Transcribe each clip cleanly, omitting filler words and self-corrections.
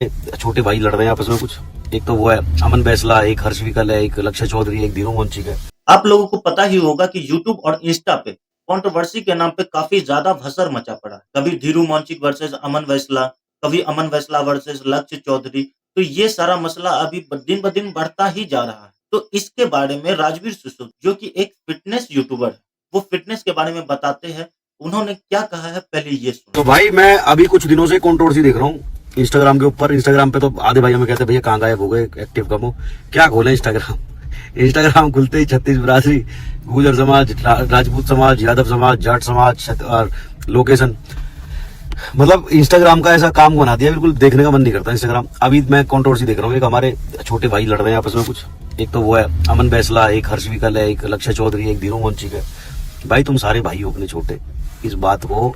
छोटे भाई लड़ रहे हैं आपस में कुछ। एक तो वो है अमन बैसला, एक हर्ष विकल है, एक लक्ष्य चौधरी, एक धीरू मंचिक है। आप लोगों को पता ही होगा कि यूट्यूब और इंस्टा पे कंट्रोवर्सी के नाम पे काफी ज्यादा भसड़ मचा पड़ा है। कभी धीरू मांचिक वर्सेस अमन वैसला, कभी अमन वैसला वर्सेस लक्ष्य चौधरी। तो ये सारा मसला अभी दिन ब दिन बढ़ता ही जा रहा है। तो इसके बारे में राजवीर सुसुद जो कि एक फिटनेस यूट्यूबर है, वो फिटनेस के बारे में बताते हैं। उन्होंने क्या कहा है पहले ये तो सुनो। भाई मैं अभी कुछ दिनों से कंट्रोवर्सी देख रहा हूँ इंस्टाग्राम के ऊपर। इंस्टाग्राम पे तो आधे भाई हमें कहते हैं भैया कहाँ गायब हो गए, एक्टिव कम हो। क्या खोले इंस्टाग्राम। इंस्टाग्राम खुलते ही 36 बिरादरी, गुजर समाज, राजपूत समाज, यादव समाज, जाट समाज और लोकेशन, मतलब इंस्टाग्राम का ऐसा काम बना दिया, बिल्कुल देखने का मन नहीं करता इंस्टाग्राम। अभी मैं कंट्रोवर्सी देख रहा हूँ, एक हमारे छोटे भाई लड़ रहे हैं आपस में कुछ। एक तो वो है अमन बैसला, एक हर्ष विकल है, एक लक्ष्य चौधरी, एक धीरू मंचिक है। भाई तुम सारे भाई हो अपने छोटे, इस बात को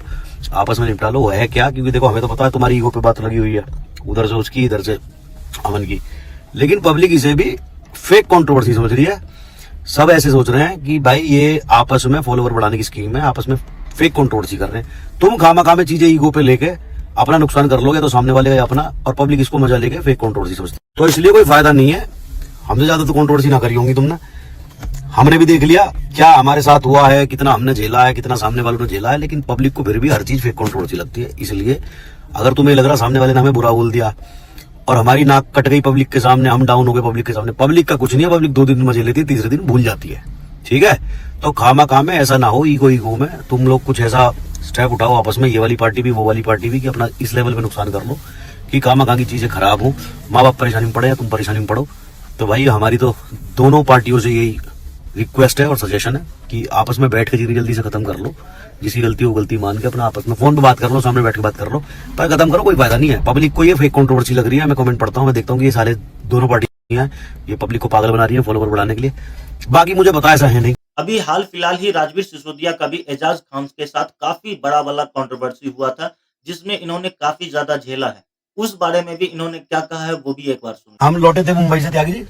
आपस में निपटा लो। है क्या, क्योंकि देखो हमें तो पता है तुम्हारी ईगो पे बात लगी हुई है, उधर से उसकी इधर से अमन की। लेकिन पब्लिक इसे भी फेक कंट्रोवर्सी समझ रही है। सब ऐसे सोच रहे हैं कि भाई ये आपस में फॉलोवर बढ़ाने की स्कीम है, आपस में फेक कंट्रोवर्सी कर रहे हैं। तुम खामा खामे चीजें ईगो पे लेके अपना नुकसान कर लोगे तो सामने वाले का अपना, और पब्लिक इसको मजा लेके फेक कंट्रोवर्सी समझती है। तो इसलिए कोई फायदा नहीं है। हमसे ज्यादा तो कंट्रोवर्सी ना करी होंगी तुमने। हमने भी देख लिया क्या हमारे साथ हुआ है, कितना हमने झेला है, कितना सामने वालों ने झेला है। लेकिन पब्लिक को फिर भी हर चीज फेक कंट्रोवर्सी लगती है। इसलिए अगर तुम्हें लग रहा सामने वाले ने हमें बुरा बोल दिया और हमारी नाक कट गई पब्लिक के सामने, हम डाउन हो गए पब्लिक के सामने, पब्लिक का कुछ नहीं है। पब्लिक 2 दिन मजे लेती है, तीसरे दिन भूल जाती है। ठीक है, तो खामा खामे ऐसा ना हो, ईगो ईगो में तुम लोग कुछ ऐसा स्टेप उठाओ आपस में, ये वाली पार्टी भी वो वाली पार्टी भी, कि अपना इस लेवल पे नुकसान कर लो कि खामा खा की चीजें खराब हो, माँ बाप परेशानी में पड़े या तुम परेशानी में पड़ो। तो भाई हमारी तो दोनों पार्टियों से यही रिक्वेस्ट है और सजेशन है कि आपस में बैठ के जल्दी जल्दी से खत्म कर लो। जिसकी गलती हो गलती मान के अपना आपस में फोन पे बात कर लो, सामने बैठ के बात कर लो, पर खत्म करो। कोई फायदा नहीं है। पब्लिक को ये फेक कंट्रोवर्सी लग रही है। मैं कमेंट पढ़ता हूँ, मैं देखता हूँ कि ये सारे दोनों पार्टी हैं, ये पब्लिक को पागल बना रही है फॉलोवर बढ़ाने के लिए। बाकी मुझे पता ऐसा है नहीं। अभी हाल फिलहाल ही राजवीर सिसोदिया का भी एजाज खान के साथ काफी बड़ा वाला कंट्रोवर्सी हुआ था, जिसमें इन्होंने काफी ज्यादा झेला है। उस बारे में भी इन्होंने क्या कहा है वो भी एक बार सुनो। हम लौटे थे मुंबई से त्यागी जी,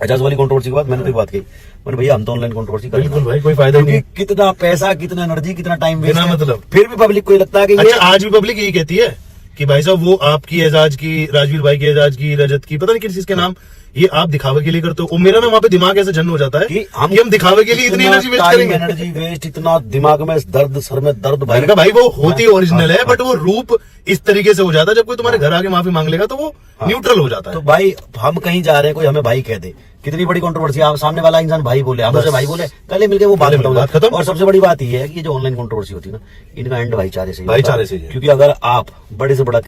एजाज वाली कंट्रोवर्सी के बाद मैंने तो बात की, मैंने भैया हम तो ऑनलाइन कंट्रोवर्सी कर बिल्कुल भाई, कोई फायदा नहीं। कितना पैसा, कितना एनर्जी, कितना टाइम वेस्ट बिना है, मतलब। फिर भी पब्लिक को ये लगता है कि अच्छा, आज भी पब्लिक यही कहती है कि भाई साहब वो आपकी एजाज की, राजवीर भाई की एजाज की, रजत की, पता नहीं किस चीज के नाम, ये आप दिखावे के लिए करते हो। और मेरा ना वहाँ पे दिमाग ऐसे जन हो जाता है कि हम दिखावे के लिए इतनी एनर्जी वेस्ट करेंगे। एनर्जी वेस्ट, इतना दिमाग में दर्द, सर में दर्द। मैंने कहा भाई वो होती ओरिजिनल है, बट वो रूप इस तरीके से हो जाता है, जब कोई तुम्हारे घर आके माफी मांग लेगा तो वो न्यूट्रल हो जाता है। तो भाई हम कहीं जा रहे हैं, कोई हमें भाई कह दे, कितनी बड़ी कंट्रोवर्सी, आप सामने वाला इंसान भाई बोले, हम उसे भाई बोले, कल मिलके वो बात खत्म। और सबसे बड़ी बात ये है कि ये जो ऑनलाइन कंट्रोवर्सी होती है ना, इनका एंड भाईचारे से, भाईचारे से। क्योंकि अगर आप बड़े से बड़ा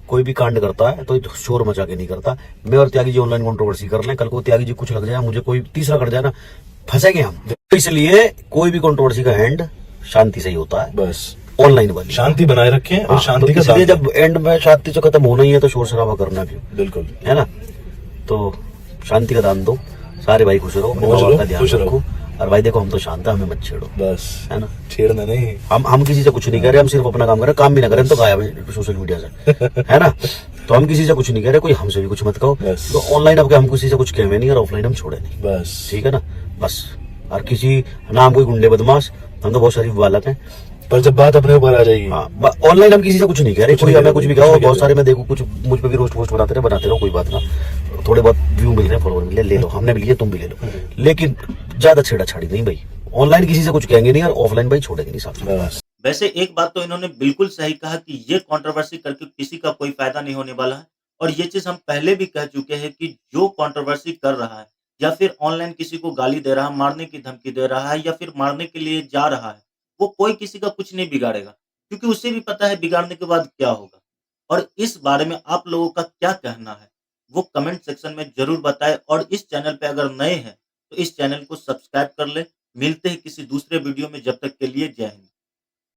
कोई भी कांड करता है तो शोर मचा के नहीं करता। मैं और त्यागी जी ऑनलाइन कंट्रोवर्सी कर लें, कल को त्यागी जी कुछ लग जाए, मुझे कोई तीसरा कर जाए ना, फंसेंगे हम। इसलिए कोई भी कंट्रोवर्सी का एंड शांति से ही होता है, बस ऑनलाइन वाली शांति बनाए रखें। और शांति का इसलिए जब एंड में शांति से खत्म होना ही है तो शोर शराबा करना भी, बिल्कुल है ना। तो शांति का दान दो, सारे भाई खुश रहो, का ध्यान रखो। और भाई देखो हम तो शांत है, हमें मत छेड़ो, बस, है ना। छेड़ना नहीं। हम किसी से कुछ नहीं कह रहे, हम सिर्फ अपना काम कर रहे हैं। काम भी ना करें तो गायब है सोशल मीडिया से, है ना। तो हम किसी से कुछ नहीं कह रहे, कोई हमसे भी कुछ मत कहो। तो ऑनलाइन अब हम किसी से कुछ कहे नहीं और ऑफलाइन हम छोड़े नहीं, बस ठीक है ना। बस, और किसी नाम कोई गुंडे बदमाश, हम तो बहुत शरीफ बालक हैं। पर जब बात अपने ऊपर आ जाएगी, हाँ, ऑनलाइन हम किसी से कुछ नहीं कह रहे, कोई हमें कुछ भी कहो। बहुत सारे मैं देखो कुछ मुझ पे भी रोस्ट वोस्ट बनाते रहो, कोई बात ना। थोड़े बहुत व्यू मिल रहे हैं, फॉलोवर मिल रहे, ले लो, हमने भी लिए, तुम भी ले लो, लेकिन ज्यादा छेड़ाछाड़ी नहीं भाई। ऑनलाइन किसी से कुछ कहेंगे नहीं और ऑफलाइन भाई छोड़ेंगे नहीं साथ में। वैसे एक बात तो इन्होंने बिल्कुल सही कहा कि ये कंट्रोवर्सी करके किसी का कोई फायदा नहीं होने वाला है। और ये चीज हम पहले भी कह चुके हैं कि जो कंट्रोवर्सी कर रहा है या फिर ऑनलाइन किसी को गाली दे रहा है, मारने की धमकी दे रहा है या फिर मारने के लिए जा रहा है, वो कोई किसी का कुछ नहीं बिगाड़ेगा, क्योंकि उसे भी पता है बिगाड़ने के बाद क्या होगा। और इस बारे में आप लोगों का क्या कहना है वो कमेंट सेक्शन में जरूर बताएं। और इस चैनल पे अगर नए हैं तो इस चैनल को सब्सक्राइब कर ले। मिलते हैं किसी दूसरे वीडियो में, जब तक के लिए जय हिंद।